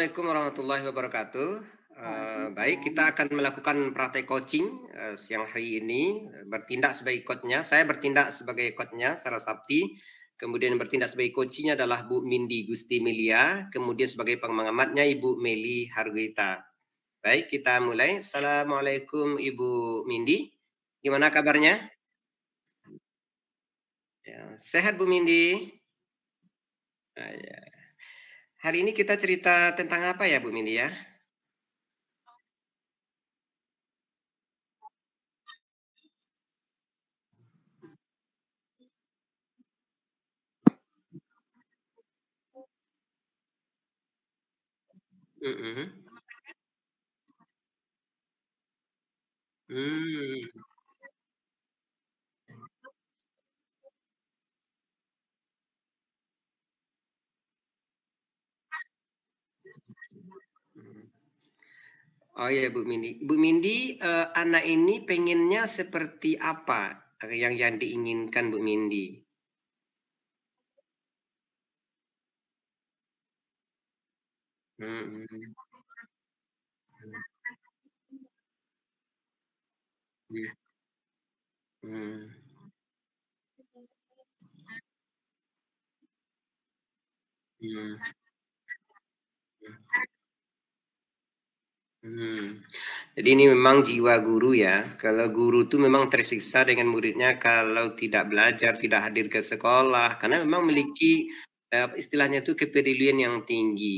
Assalamualaikum warahmatullahi wabarakatuh. Baik, kita akan melakukan praktek coaching siang hari ini. Bertindak sebagai coachnya, saya bertindak sebagai coachnya, Sarah Sapti. Kemudian bertindak sebagai coachnya adalah Bu Mindy Gusti Milia. Kemudian sebagai pengamatnya Ibu Meli Harwita. Baik, kita mulai. Assalamualaikum Ibu Mindy. Gimana kabarnya? Ya, sehat Bu Mindy? Ya. Hari ini kita cerita tentang apa ya Bu Mindy ya? Mm-mm. Hmm. Oh iya Bu Mindy. Bu Mindy, anak ini pengennya seperti apa yang diinginkan Bu Mindy? Hmm, hmm, hmm, hmm, hmm. Jadi ini memang jiwa guru ya. Kalau guru itu memang tersiksa dengan muridnya kalau tidak belajar, tidak hadir ke sekolah, karena memang memiliki istilahnya itu kepedulian yang tinggi.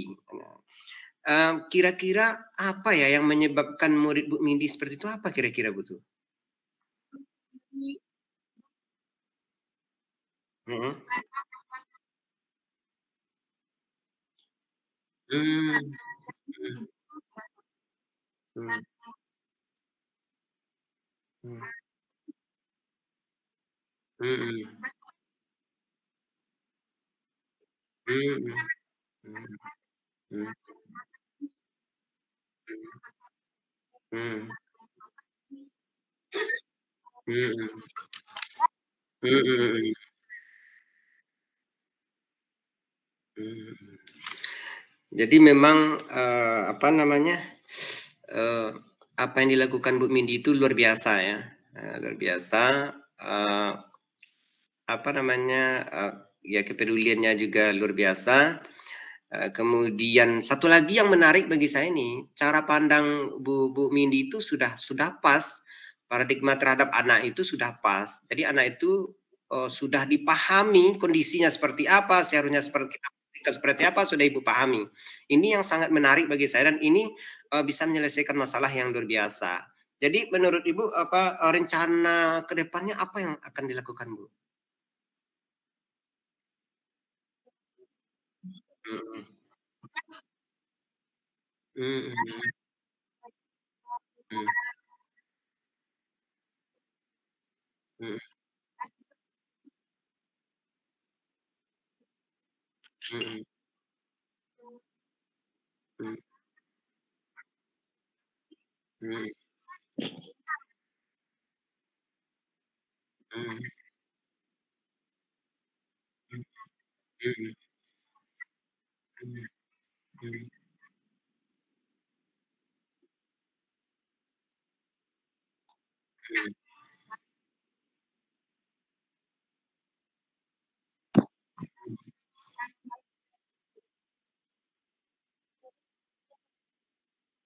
Nah, kira-kira apa ya yang menyebabkan murid Bu Mindy seperti itu apa kira-kira Bu tuh? Hmm, hmm, hmm, hmm, hmm, hmm, hmm, hmm, hmm, hmm, hmm, hmm, hmm, hmm. Jadi memang apa namanya eh, apa yang dilakukan Bu Mindy itu luar biasa ya. Luar biasa. eh, Apa namanya ya kepeduliannya juga luar biasa. Kemudian satu lagi yang menarik bagi saya ini, cara pandang Bu Mindy itu sudah pas, paradigma terhadap anak itu sudah pas. Jadi anak itu sudah dipahami kondisinya seperti apa, seharusnya seperti apa sudah Ibu pahami. Ini yang sangat menarik bagi saya dan ini bisa menyelesaikan masalah yang luar biasa. Jadi menurut Ibu apa rencana kedepannya apa yang akan dilakukan Bu? Mm, mm, mm, mm, mm, mm, mm, mm, mm, mm, mm, mm,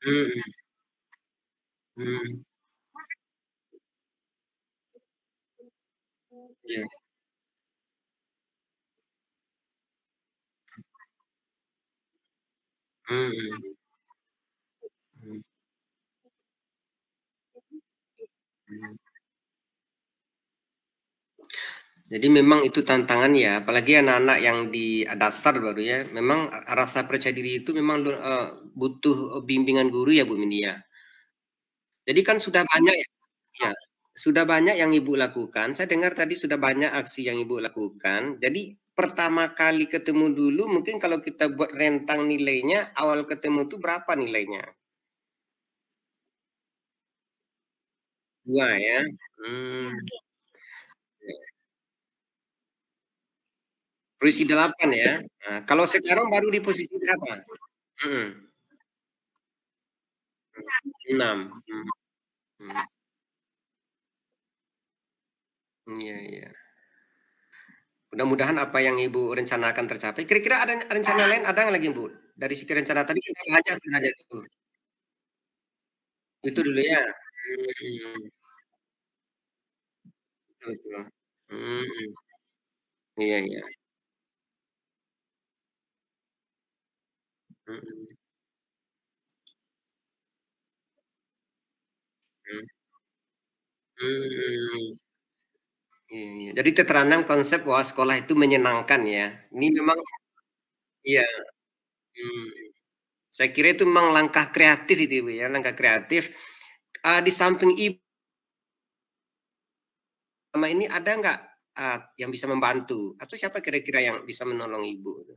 mm, mm, ya, mm, mm, mm. Jadi memang itu tantangan ya, apalagi anak-anak yang di dasar baru ya, memang rasa percaya diri itu memang butuh bimbingan guru ya Bu Mindy ya. Jadi kan sudah banyak ya, sudah banyak yang Ibu lakukan. Saya dengar tadi sudah banyak aksi yang Ibu lakukan. Jadi pertama kali ketemu dulu mungkin kalau kita buat rentang nilainya, awal ketemu itu berapa nilainya? Dua ya. Hmm. Posisi 8 ya. Nah, kalau sekarang baru di posisi berapa? Mhm. 6. Iya, iya. Mudah-mudahan apa yang Ibu rencanakan tercapai. Kira-kira ada rencana lain ada nggak lagi, Bu? Dari segi rencana tadi kita hanya sebenarnya itu. Itu dulu ya? Betul, betul. Mhm. Iya, iya. Mhm, mhm. Mmm. Iya, iya. Jadi tertanam konsep bahwa sekolah itu menyenangkan ya. Ini memang iya, mmm, saya kira itu memang langkah kreatif itu, Ibu, ya, langkah kreatif. Di samping Ibu selama ini ada nggak, yang bisa membantu? Atau siapa kira-kira yang bisa menolong Ibu itu?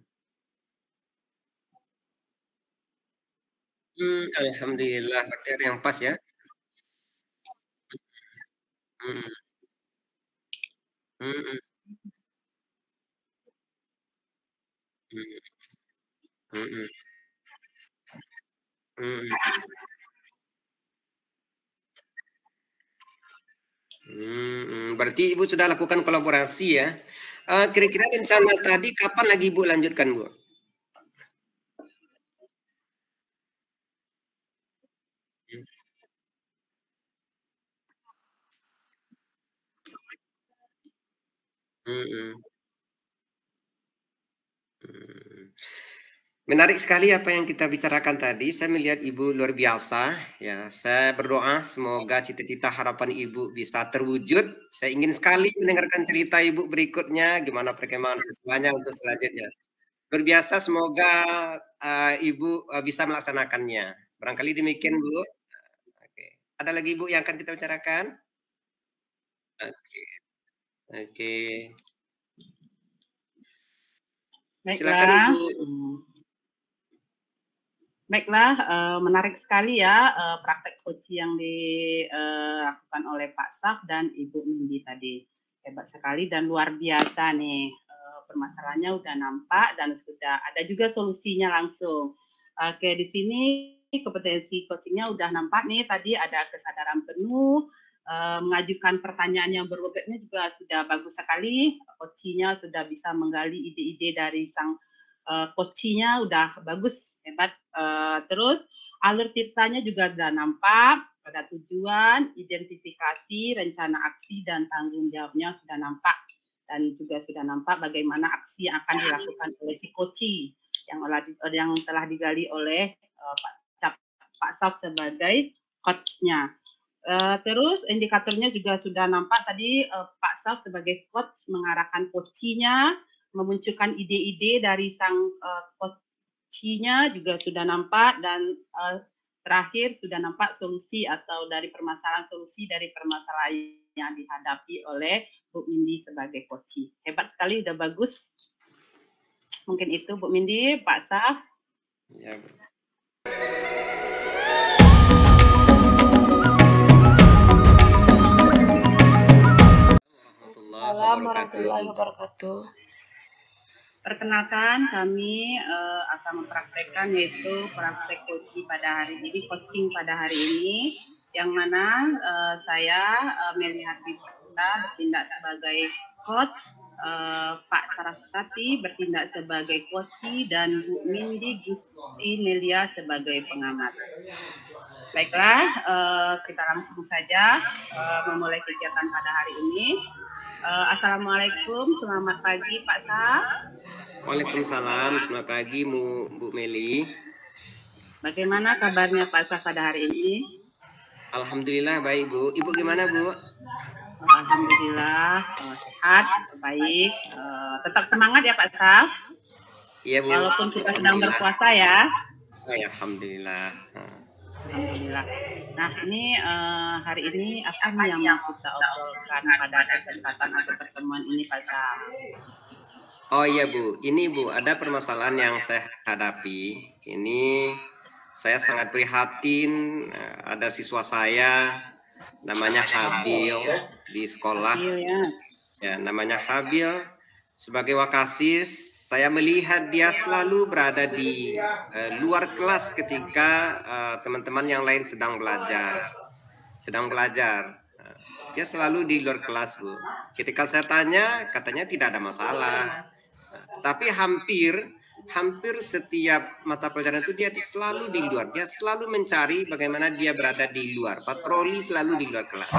Alhamdulillah berarti ada yang pas ya? Mhm, mhm, mhm, mhm, mhm, berarti Ibu sudah lakukan kolaborasi ya? Kira-kira rencana tadi kapan lagi Ibu lanjutkan, Bu? Mmm, mhm. Mmm. Menarik sekali apa yang kita bicarakan tadi. Saya melihat Ibu luar biasa, ya. Saya berdoa semoga cita-cita harapan Ibu bisa terwujud. Saya ingin sekali mendengarkan cerita Ibu berikutnya, gimana perkembangan siswanya untuk selanjutnya. Luar biasa, semoga, Ibu, bisa melaksanakannya. Barangkali demikian, Bu. Oke. Ada lagi, Bu, yang akan kita bicarakan? Oke, oke. Silakan, Baiklah, Ibu. baiklah, menarik sekali ya, praktek coaching yang dilakukan oleh Pak Saf dan Ibu Mindi tadi. Hebat sekali dan luar biasa nih, permasalahannya udah nampak dan sudah ada juga solusinya langsung. Oke, di sini kompetensi coaching-nya udah nampak nih, tadi ada kesadaran penuh, mengajukan pertanyaan yang berbobotnya juga sudah bagus sekali, coaching-nya sudah bisa menggali ide-ide dari sang coaching-nya udah bagus, hebat. Terus alur ceritanya juga sudah nampak, ada tujuan, identifikasi, rencana aksi, dan tanggung jawabnya sudah nampak. Dan juga sudah nampak bagaimana aksi yang akan dilakukan oleh si coaching yang telah digali oleh Pak Saf sebagai coach-nya. Terus indikatornya juga sudah nampak tadi Pak Saf sebagai coach mengarahkan coaching-nya, memunculkan ide-ide dari sang coaching-nya juga sudah nampak dan terakhir sudah nampak solusi atau dari permasalahan solusi dari permasalahan yang dihadapi oleh Bu Mindi sebagai coaching. Hebat sekali, udah bagus. Mungkin itu Bu Mindi, Pak Saf. Ya, Bu. Assalamualaikum warahmatullahi wabarakatuh. Perkenalkan, kami akan mempraktekkan yaitu praktek coaching pada hari ini, yang mana saya melihat kita bertindak sebagai coach, Pak Sarasati bertindak sebagai coaching, dan Bu Mindi Gusti Melia sebagai pengamat. Baiklah, kita langsung saja memulai kegiatan pada hari ini. Assalamualaikum, selamat pagi Pak Sa. Waalaikumsalam, selamat pagi Bu Meli. Bagaimana kabarnya Pak Sa pada hari ini? Alhamdulillah baik, Bu. Ibu gimana, Bu? Alhamdulillah sehat, baik. Tetap semangat ya Pak Sa. Iya, Bu. Walaupun kita sedang berpuasa ya. Oh, ya, alhamdulillah. Alhamdulillah. Nah, ini hari ini apa yang mau kita obrolkan pada kesempatan atau pertemuan ini Pak Sa? Oh iya, Bu. Ini, Bu, ada permasalahan yang saya hadapi. Ini saya sangat prihatin, ada siswa saya namanya Habil di sekolah. Habil, ya. Ya, namanya Habil sebagai Wakasis saya melihat dia selalu berada di luar kelas ketika teman-teman yang lain sedang belajar. Dia selalu di luar kelas, Bu. Ketika saya tanya, katanya tidak ada masalah. Tapi hampir setiap mata pelajaran itu dia selalu di luar. Dia selalu mencari bagaimana dia berada di luar. Patroli selalu di luar kelas.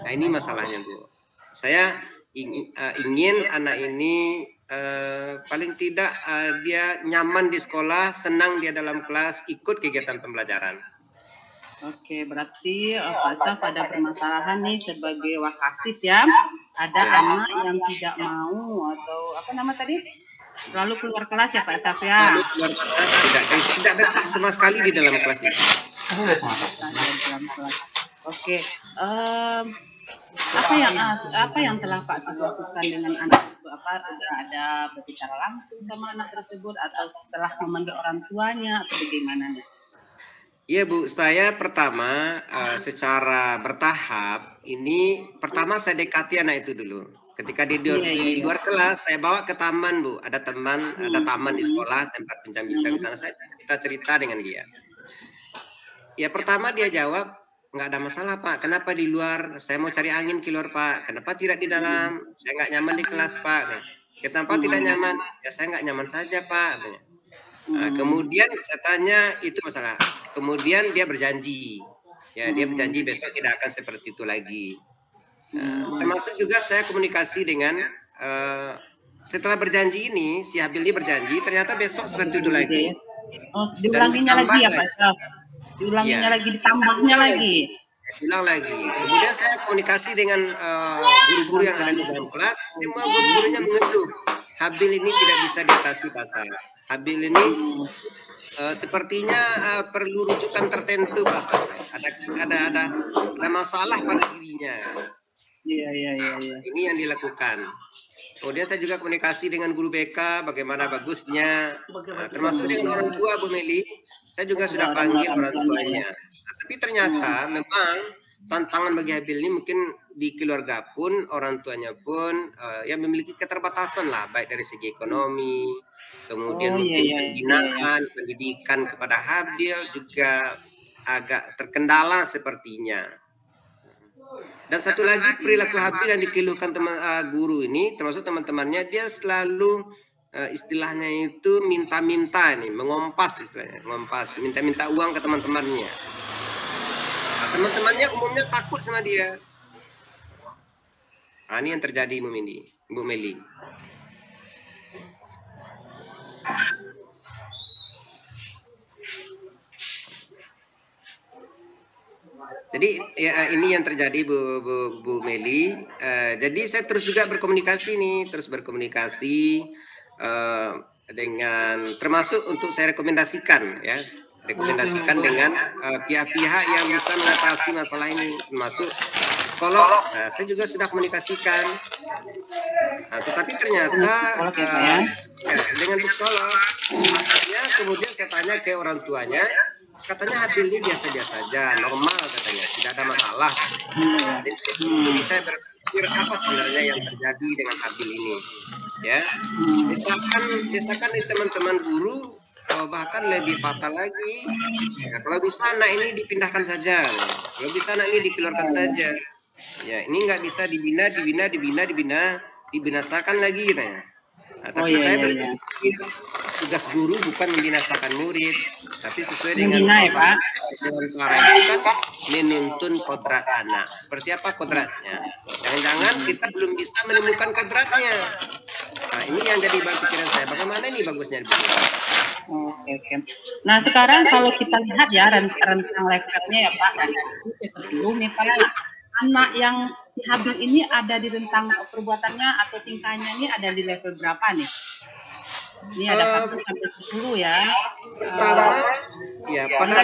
Nah, ini masalahnya, Bu. Saya ingin anak ini paling tidak dia nyaman di sekolah, senang dia dalam kelas, ikut kegiatan pembelajaran. Oke, berarti Pak Saf pada permasalahan nih sebagai wakasis ya, ada anak yang tidak mau atau apa nama tadi? Selalu keluar kelas ya Pak Saf ya? Selalu keluar kelas, tidak betah sama sekali di dalam kelas itu. Oke, apa yang telah Pak Saf lakukan dengan anak tersebut? Apa sudah ada berbicara langsung sama anak tersebut atau telah memanggil orang tuanya atau bagaimana nih? Iya Bu, saya pertama secara bertahap ini pertama saya dekati anak itu dulu. Ketika dia di luar kelas, saya bawa ke taman Bu. Ada taman di sekolah tempat bincang-bincang di sana. Saya cerita dengan dia. Ya pertama dia jawab, nggak ada masalah Pak. Kenapa di luar? Saya mau cari angin keluar Pak. Kenapa tidak di dalam? Saya nggak nyaman di kelas Pak. Kenapa tidak nyaman? Ya saya nggak nyaman saja Pak. Nah, kemudian saya tanya itu masalah. Kemudian dia berjanji, ya dia berjanji besok tidak akan seperti itu lagi. Termasuk juga saya komunikasi dengan setelah berjanji ini, si Habil ini berjanji, ternyata besok seperti itu lagi. Oh, diulanginya lagi ya Pak Saf? Diulanginya lagi, ditambahnya lagi? Ulang lagi. Kemudian saya komunikasi dengan guru-guru yang ada di dalam kelas, semua guru-gurunya mengeluh. Habil ini tidak bisa diatasi pasal. Habil ini sepertinya perlu rujukan tertentu pasal. Ada masalah pada dirinya. Iya. Ini yang dilakukan. Kemudian saya juga komunikasi dengan guru BK, bagaimana bagusnya, termasuk dengan orang tua Bu Meli. Saya juga sudah panggil orang tuanya. Tapi ternyata memang tantangan bagi Habil ini mungkin di keluarga pun, orang tuanya pun yang memiliki keterbatasan lah, baik dari segi ekonomi, kemudian mungkin pembinaan, pendidikan kepada Habil juga agak terkendala sepertinya. Dan satu lagi perilaku Habil yang dikeluhkan teman guru ini, termasuk teman-temannya, dia selalu istilahnya itu minta-minta nih, mengompas istilahnya, mengompas, minta-minta uang ke teman-temannya. Nah, teman-temannya umumnya takut sama dia. Nah, ini yang terjadi Bu Meli. Jadi ya ini yang terjadi Bu Meli. Jadi saya terus juga berkomunikasi dengan termasuk untuk saya rekomendasikan dengan pihak-pihak yang bisa mengatasi masalah ini, termasuk psikolog. Nah, saya juga sudah komunikasikan. Nah, tetapi ternyata dengan psikolog, maksudnya kemudian saya tanya ke orang tuanya, katanya Habil ini biasa-biasa saja, normal katanya, tidak ada masalah. Jadi saya berpikir apa sebenarnya yang terjadi dengan Habil ini, ya. Misalkan teman-teman guru bahkan lebih fatal lagi. Ya, kalau bisa anak ini dipindahkan saja, kalau bisa anak ini dikeluarkan saja. Ya, ini nggak bisa dibinasakan lagi katanya. Nah, tapi saya berpikir tugas guru bukan membinasakan murid, tapi sesuai dengan cara itu kan menuntun kodrat anak. Seperti apa kodratnya? Jangan-jangan kita belum bisa menemukan kodratnya. Nah, ini yang jadi pikiran saya. Bagaimana ini bagusnya? Oke. Nah sekarang kalau kita lihat ya rentang levelnya ya Pak, dari 1 ke 10 nih Pak, anak yang si Habil ini ada di rentang perbuatannya atau tingkahnya ini ada di level berapa nih? Ini ada 1 sampai 10 ya. Pertama, ya pada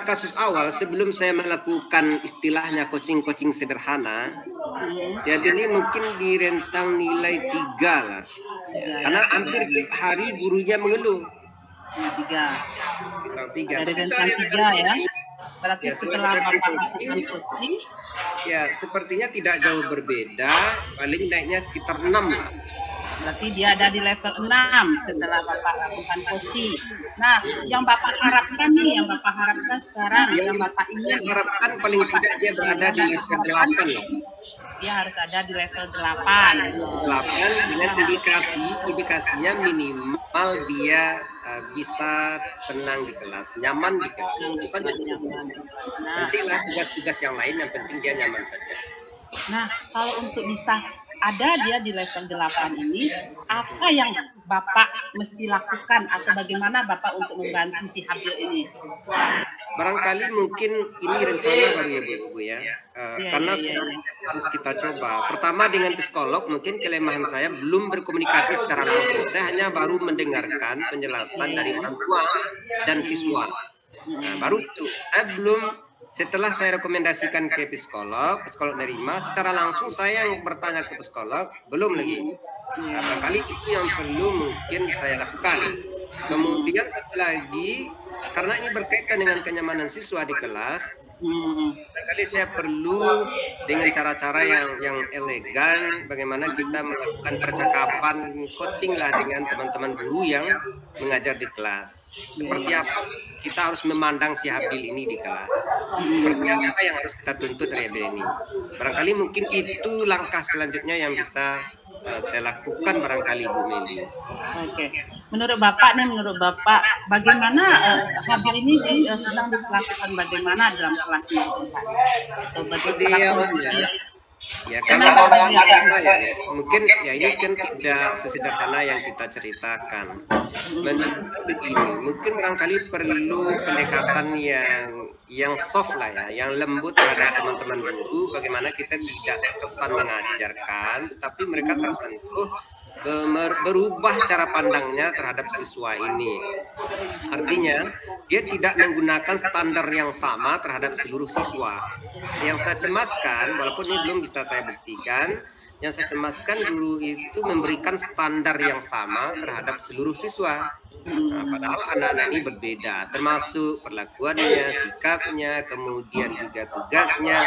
kasus awal sebelum saya melakukan istilahnya coaching sederhana, si Habil ini mungkin di rentang nilai 3 lah. Karena hampir tiap hari gurunya mengeluh. 3. Dari rentang 3 ya. Berarti setelah Bapak lakukan coaching, ya sepertinya tidak jauh berbeda, paling naiknya sekitar 6 lah. berarti dia ada di level 6 setelah Bapak lakukan coaching. Nah, yang Bapak harapkan nih, yang Bapak harapkan sekarang, yang Bapak ingin harapkan paling tidak dia berada di level 8 lah. Dia harus ada di level 8. 8 dengan indikasinya minimal dia bisa tenang di kelas, nyaman di kelas. Itu saja. Pentinglah tugas-tugas yang lain, yang penting dia nyaman saja. Nah, kalau untuk bisa ada dia di level 8 ini, apa yang Bapak mesti lakukan atau bagaimana Bapak untuk membantu si Habil ini? Barangkali mungkin ini rencana baru ya Bu ya. Karena sudah kita coba. Pertama dengan psikolog, mungkin kelemahan saya belum berkomunikasi secara langsung. Saya hanya baru mendengarkan penjelasan dari orang tua dan siswa. Nah, baru itu. Saya belum, setelah saya rekomendasikan ke psikolog nerima, secara langsung saya yang bertanya ke psikolog, belum lagi. Nah, barangkali itu yang perlu mungkin saya lakukan. Kemudian satu lagi, karena ini berkaitan dengan kenyamanan siswa di kelas, barangkali saya perlu dengan cara-cara yang elegan, bagaimana kita melakukan percakapan, coaching lah dengan teman-teman guru yang mengajar di kelas. Seperti apa kita harus memandang si Habil ini di kelas. Seperti apa yang harus kita tuntut dari Habil ini. Barangkali mungkin itu langkah selanjutnya yang bisa saya lakukan barangkali Bu Meli. Oke. Menurut Bapak bagaimana Habil ini sedang dilakukan bagaimana dalam kelasnya? Atau bagaimana? Ya kalau saya mungkin ya ini kan tidak sesederhana yang kita ceritakan. Menurut begini, mungkin barangkali perlu pendekatan yang soft lah ya, yang lembut terhadap teman-teman guru. Bagaimana kita tidak terkesan mengajarkan, tapi mereka tersentuh, berubah cara pandangnya terhadap siswa ini. Artinya dia tidak menggunakan standar yang sama terhadap seluruh siswa. Yang saya cemaskan, walaupun ini belum bisa saya buktikan, yang saya cemaskan guru itu memberikan standar yang sama terhadap seluruh siswa. Nah, padahal anak-anak ini berbeda, termasuk perlakuannya, sikapnya, kemudian juga tugasnya,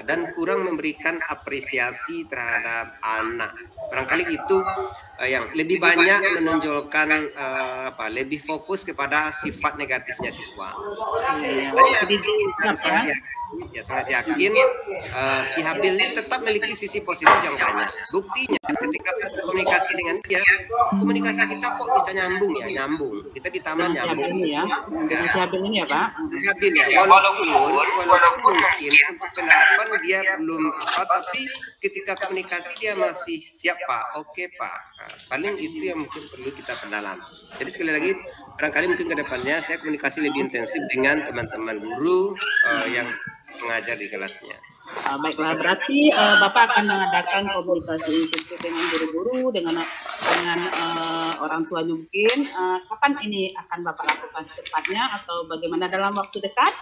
dan kurang memberikan apresiasi terhadap anak. Barangkali itu yang lebih banyak menonjolkan lebih fokus kepada sifat negatifnya siswa. Saya sangat yakin si Habil ini tetap memiliki sisi positif yang banyak. Buktinya ketika saya komunikasi dengan dia, komunikasi kita kok bisa nyambung. Kita di taman nyambung. Si Habil ini ya Pak? Habil ya. Walaupun mungkin untuk penerapan dia belum tapi ketika komunikasi dia masih siap Pak. Oke Pak. Nah, paling itu yang mungkin perlu kita perdalam. Jadi sekali lagi, barangkali mungkin ke depannya saya komunikasi lebih intensif dengan teman-teman guru yang mengajar di kelasnya. Baiklah, berarti Bapak akan mengadakan komunikasi intensif dengan guru-guru, dengan orang tua mungkin. Kapan ini akan Bapak lakukan secepatnya atau bagaimana dalam waktu dekat?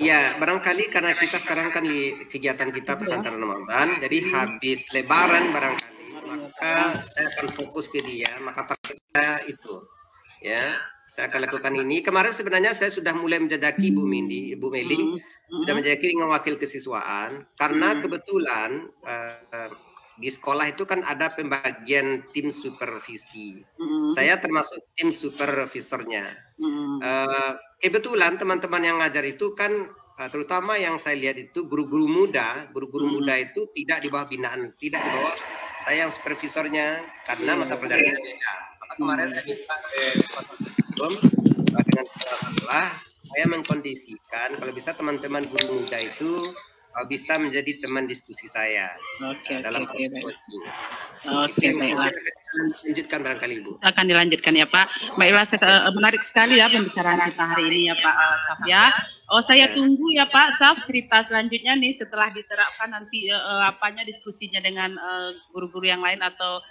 Ya, barangkali karena kita sekarang kan di kegiatan kita pesantren Ramadan, jadi habis Lebaran barangkali, maka saya akan fokus ke dia, maka target saya itu. Ya, saya akan lakukan ini. Kemarin sebenarnya saya sudah mulai menjajaki Bu Meli, sudah menjajaki dengan wakil kesiswaan, karena kebetulan di sekolah itu kan ada pembagian tim supervisi. Saya termasuk tim supervisornya. Kebetulan teman-teman yang ngajar itu kan terutama yang saya lihat itu guru-guru muda itu tidak di bawah binaan, tidak di bawah saya yang supervisornya karena mata pelajarannya beda. Maka kemarin saya minta dengan setelah saya mengkondisikan kalau bisa teman-teman guru muda itu bisa menjadi teman diskusi saya dalam proses coaching. Baiklah. Lanjutkan barangkali Ibu. Akan dilanjutkan ya Pak. Baiklah, menarik sekali ya pembicaraan kita hari ini ya Pak Saf ya. Saya tunggu ya Pak Saf cerita selanjutnya nih setelah diterapkan nanti diskusinya dengan guru-guru yang lain atau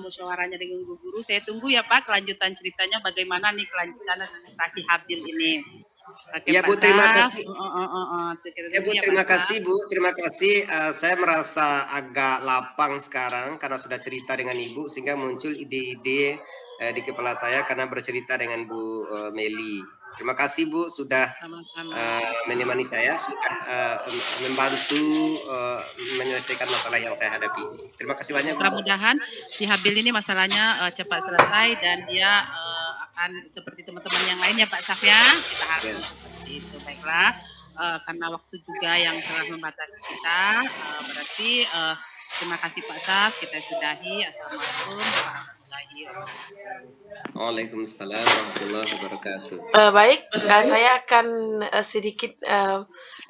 musyawarahnya dengan guru-guru. Saya tunggu ya Pak kelanjutan ceritanya bagaimana nih kelanjutan presentasi Habil ini. Oke, ya Bu, terima kasih. Ya Bu, terima kasih Bu, terima kasih. Saya merasa agak lapang sekarang karena sudah cerita dengan Ibu sehingga muncul ide-ide di kepala saya karena bercerita dengan Bu Meli. Terima kasih Bu sudah menemani saya, sudah membantu menyelesaikan masalah yang saya hadapi. Terima kasih banyak. Mudah-mudahan si Habil ini masalahnya cepat selesai dan dia akan seperti teman-teman yang lain ya Pak Saf ya. Kita harus seperti itu. Baiklah, karena waktu juga yang telah membatasi kita, berarti terima kasih Pak Saf. Kita sudahi. Assalamualaikum warahmatullahi wabarakatuh. Waalaikumsalam warahmatullahi wabarakatuh. Baik, saya akan sedikit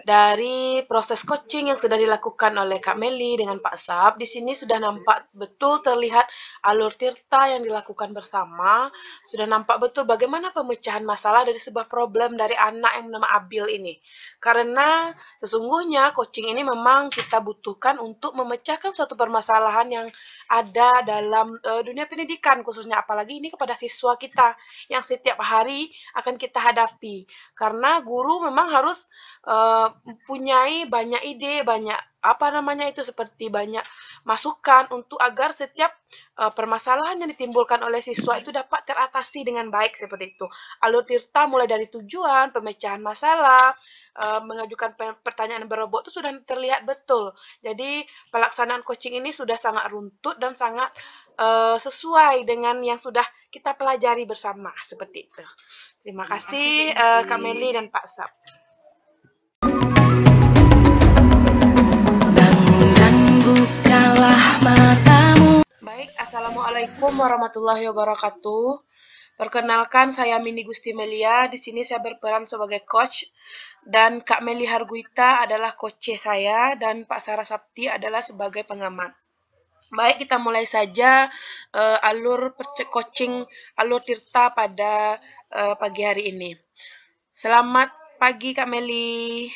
dari proses coaching yang sudah dilakukan oleh Kak Meli dengan Pak Saf. Di sini sudah nampak betul terlihat alur tirta yang dilakukan bersama. Sudah nampak betul bagaimana pemecahan masalah dari sebuah problem dari anak yang bernama Abil ini. Karena sesungguhnya coaching ini memang kita butuhkan untuk memecahkan suatu permasalahan yang ada dalam dunia pendidikan, khususnya apalagi ini kepada siswa kita yang setiap hari akan kita hadapi. Karena guru memang harus mempunyai banyak ide, banyak seperti banyak masukan untuk agar setiap permasalahan yang ditimbulkan oleh siswa itu dapat teratasi dengan baik seperti itu. Alur tirta mulai dari tujuan, pemecahan masalah, mengajukan pertanyaan berebut itu sudah terlihat betul. Jadi pelaksanaan coaching ini sudah sangat runtut dan sangat sesuai dengan yang sudah kita pelajari bersama seperti itu. Terima kasih Kak Meli dan Pak Saf. Bukalah matamu. Baik, Assalamualaikum warahmatullahi wabarakatuh. Perkenalkan, saya Mini Gusti Melia. Di sini saya berperan sebagai coach dan Kak Meli Harguita adalah coach saya dan Pak Sarah Sapti adalah sebagai pengamat. Baik, kita mulai saja alur coaching alur tirta pada pagi hari ini. Selamat pagi Kak Meli.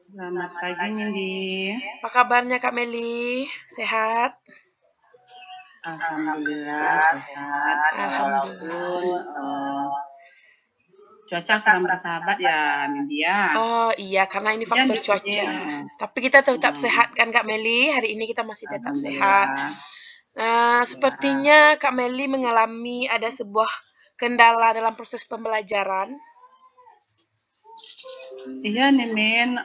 Selamat pagi Mindy. Apa kabarnya Kak Meli? Sehat? Alhamdulillah sehat. Walaupun cuaca kurang bersahabat ya Mindy ya. Oh iya, karena ini faktor cuaca. Tapi kita tetap sehat kan Kak Meli? Hari ini kita masih tetap sehat. Sepertinya Kak Meli mengalami ada sebuah kendala dalam proses pembelajaran. Iya nih Min,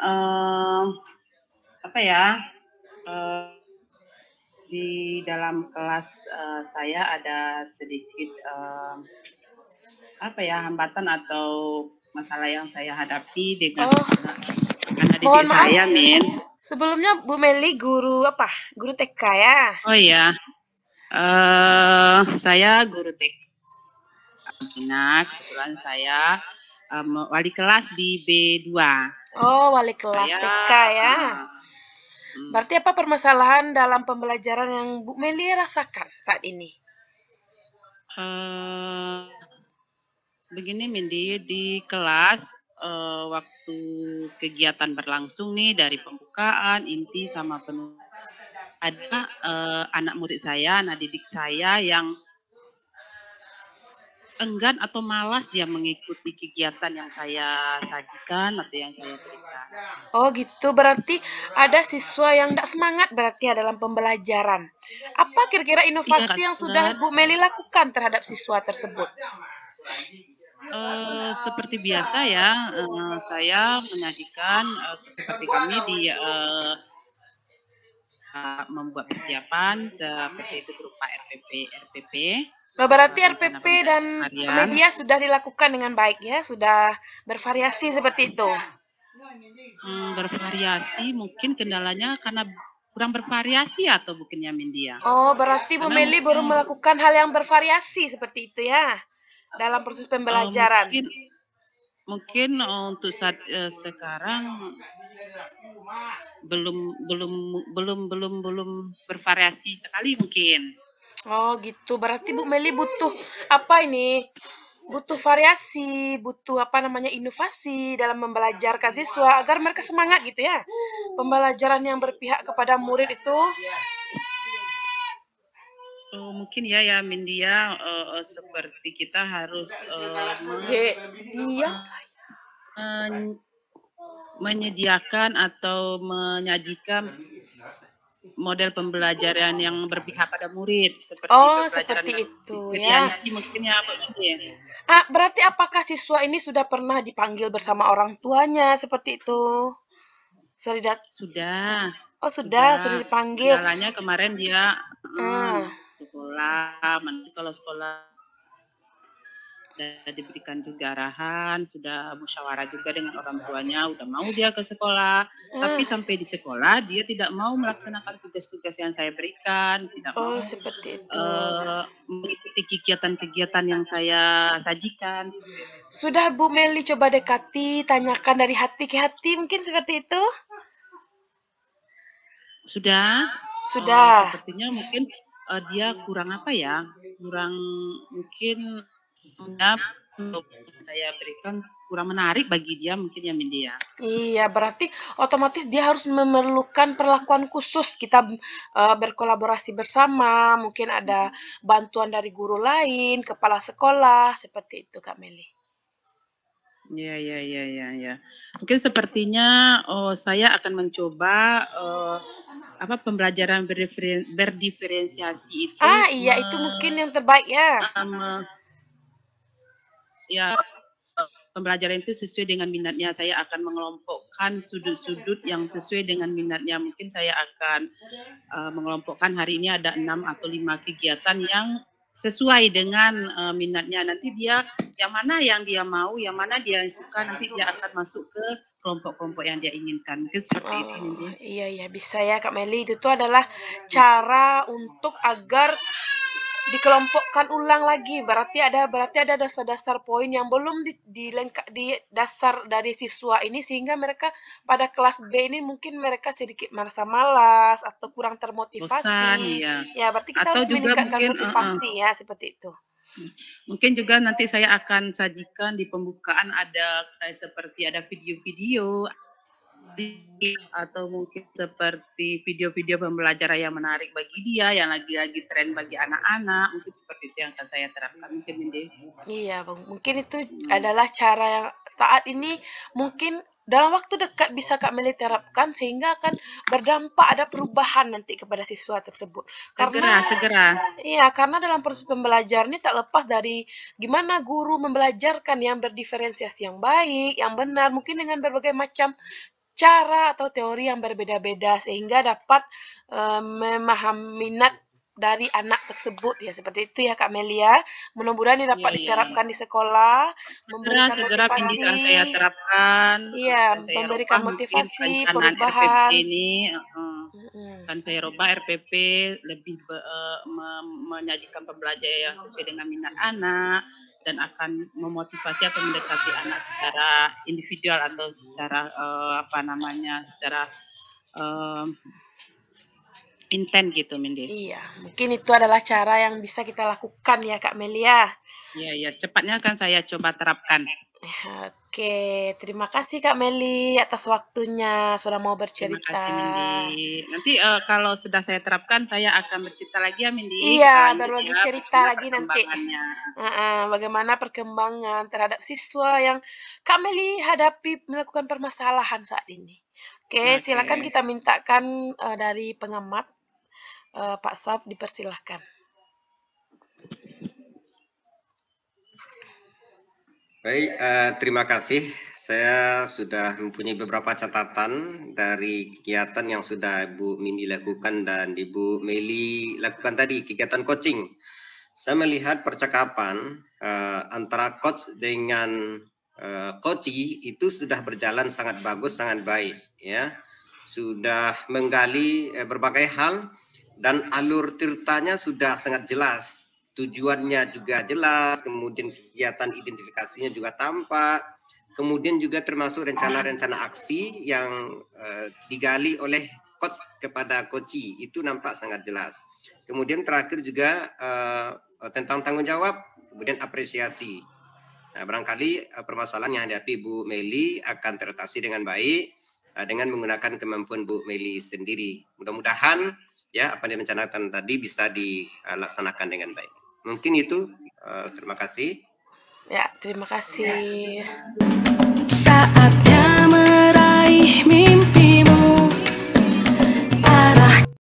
di dalam kelas saya ada sedikit hambatan atau masalah yang saya hadapi dengan anak didik saya, Min. Sebelumnya Bu Meli guru apa? Guru TK ya? Oh iya, saya guru TK. Nah, kebetulan saya wali kelas di B2. Oh, wali kelas TK ya. Berarti apa permasalahan dalam pembelajaran yang Bu Meli rasakan saat ini? Begini Mindy, di kelas waktu kegiatan berlangsung nih dari pembukaan, inti sama penutup, ada anak murid saya, anak didik saya yang enggan atau malas dia mengikuti kegiatan yang saya sajikan atau yang saya berikan. Oh gitu, berarti ada siswa yang tidak semangat berarti ya dalam pembelajaran. Apa kira-kira inovasi yang sudah Bu Meli lakukan terhadap siswa tersebut? Seperti biasa ya, saya menyajikan seperti kami di membuat persiapan seperti itu berupa RPP. Berarti RPP dan media sudah dilakukan dengan baik ya, sudah bervariasi seperti itu. Bervariasi, mungkin kendalanya karena kurang bervariasi atau bukannya Mindy ya? Oh, berarti Bu Meli baru melakukan hal yang bervariasi seperti itu ya dalam proses pembelajaran. Mungkin untuk saat sekarang belum bervariasi sekali mungkin. Oh gitu, berarti Bu Meli butuh apa ini? Butuh variasi, butuh inovasi dalam membelajarkan siswa agar mereka semangat gitu ya. Pembelajaran yang berpihak kepada murid itu. Mungkin ya Mindy ya, seperti kita harus menyediakan atau menyajikan model pembelajaran yang berpihak pada murid seperti Oh, pembelajaran seperti itu ya. diferensiasi mungkin ya Pak Mindi. Berarti apakah siswa ini sudah pernah dipanggil bersama orang tuanya seperti itu? Sudah. Oh, sudah dipanggil. Kendalanya kemarin dia sekolah, sekolah sudah diberikan juga arahan, sudah musyawarah juga dengan orang tuanya, udah mau dia ke sekolah, tapi sampai di sekolah dia tidak mau melaksanakan tugas-tugas yang saya berikan, tidak mau seperti itu. Mengikuti kegiatan-kegiatan yang saya sajikan. Sudah Bu Meli coba dekati, tanyakan dari hati ke hati, mungkin seperti itu? Sudah. Sepertinya mungkin dia kurang apa ya? Kurang mungkin saya berikan kurang menarik bagi dia mungkin ya Mindi ya. Iya, berarti otomatis dia harus memerlukan perlakuan khusus. Kita berkolaborasi bersama, mungkin ada bantuan dari guru lain, kepala sekolah, seperti itu Kak Meli. Ya. Mungkin sepertinya saya akan mencoba pembelajaran berdiferensiasi itu. Iya, itu mungkin yang terbaik ya. Ya, pembelajaran itu sesuai dengan minatnya. Saya akan mengelompokkan sudut-sudut yang sesuai dengan minatnya. Mungkin saya akan mengelompokkan hari ini ada 6 atau 5 kegiatan yang sesuai dengan minatnya. Nanti dia yang mana yang dia mau, yang mana dia suka, nanti dia akan masuk ke kelompok-kelompok yang dia inginkan. Mungkin seperti itu. Iya, bisa ya Kak Meli. Itu tuh adalah cara untuk agar dikelompokkan ulang lagi. Berarti ada dasar-dasar poin yang belum dilengkap di dasar dari siswa ini, sehingga mereka pada kelas B ini mungkin mereka sedikit merasa malas atau kurang termotivasi. Bosan, ya. Berarti kita harus meningkatkan motivasi ya, seperti itu. Mungkin juga nanti saya akan sajikan di pembukaan ada seperti ada video-video atau mungkin seperti video-video pembelajaran yang menarik bagi dia, yang lagi-lagi tren bagi anak-anak, mungkin seperti itu yang akan saya terapkan mungkin Mindi. Iya, mungkin itu adalah cara yang saat ini mungkin dalam waktu dekat bisa Kak Meli terapkan, sehingga akan berdampak ada perubahan nanti kepada siswa tersebut. Segera. Iya, karena dalam proses pembelajaran ini tak lepas dari gimana guru membelajarkan yang berdiferensiasi yang baik, yang benar, mungkin dengan berbagai macam cara atau teori yang berbeda-beda, sehingga dapat memahami minat dari anak tersebut ya, seperti itu ya Kak Melia. Mudah-mudahan ini dapat diterapkan di sekolah, memberikan motivasi. Akan saya terapkan. Iya, memberikan motivasi, perubahan. RPP ini akan saya rubah RPP lebih menyajikan pembelajaran yang sesuai dengan minat anak, dan akan memotivasi atau mendekati anak secara individual atau secara secara intent gitu Mindi. Iya, mungkin itu adalah cara yang bisa kita lakukan ya Kak Melia. Iya, cepatnya akan saya coba terapkan. Oke, terima kasih Kak Meli atas waktunya sudah mau bercerita. Terima kasih Mindi. Nanti kalau sudah saya terapkan, saya akan bercerita lagi ya Mindi. Iya, berbagi cerita lagi nanti. Bagaimana perkembangan terhadap siswa yang Kak Meli hadapi melakukan permasalahan saat ini. Oke. Silakan kita mintakan dari pengamat Pak Saf, dipersilahkan. Baik, terima kasih. Saya sudah mempunyai beberapa catatan dari kegiatan yang sudah Bu Mindi lakukan dan Ibu Meli lakukan tadi, kegiatan coaching. Saya melihat percakapan antara coach dengan coachee itu sudah berjalan sangat bagus, sangat baik, ya. Sudah menggali berbagai hal dan alur ceritanya sudah sangat jelas. Tujuannya juga jelas, kemudian kegiatan identifikasinya juga tampak, kemudian juga termasuk rencana-rencana aksi yang digali oleh coach kepada coachee, itu nampak sangat jelas. Kemudian terakhir juga tentang tanggung jawab, kemudian apresiasi. Nah, barangkali permasalahan yang dihadapi Bu Meli akan teratasi dengan baik dengan menggunakan kemampuan Bu Meli sendiri. Mudah-mudahan ya apa yang direncanakan tadi bisa dilaksanakan dengan baik. Mungkin itu, terima kasih. Ya, terima kasih. Saatnya meraih mimpi.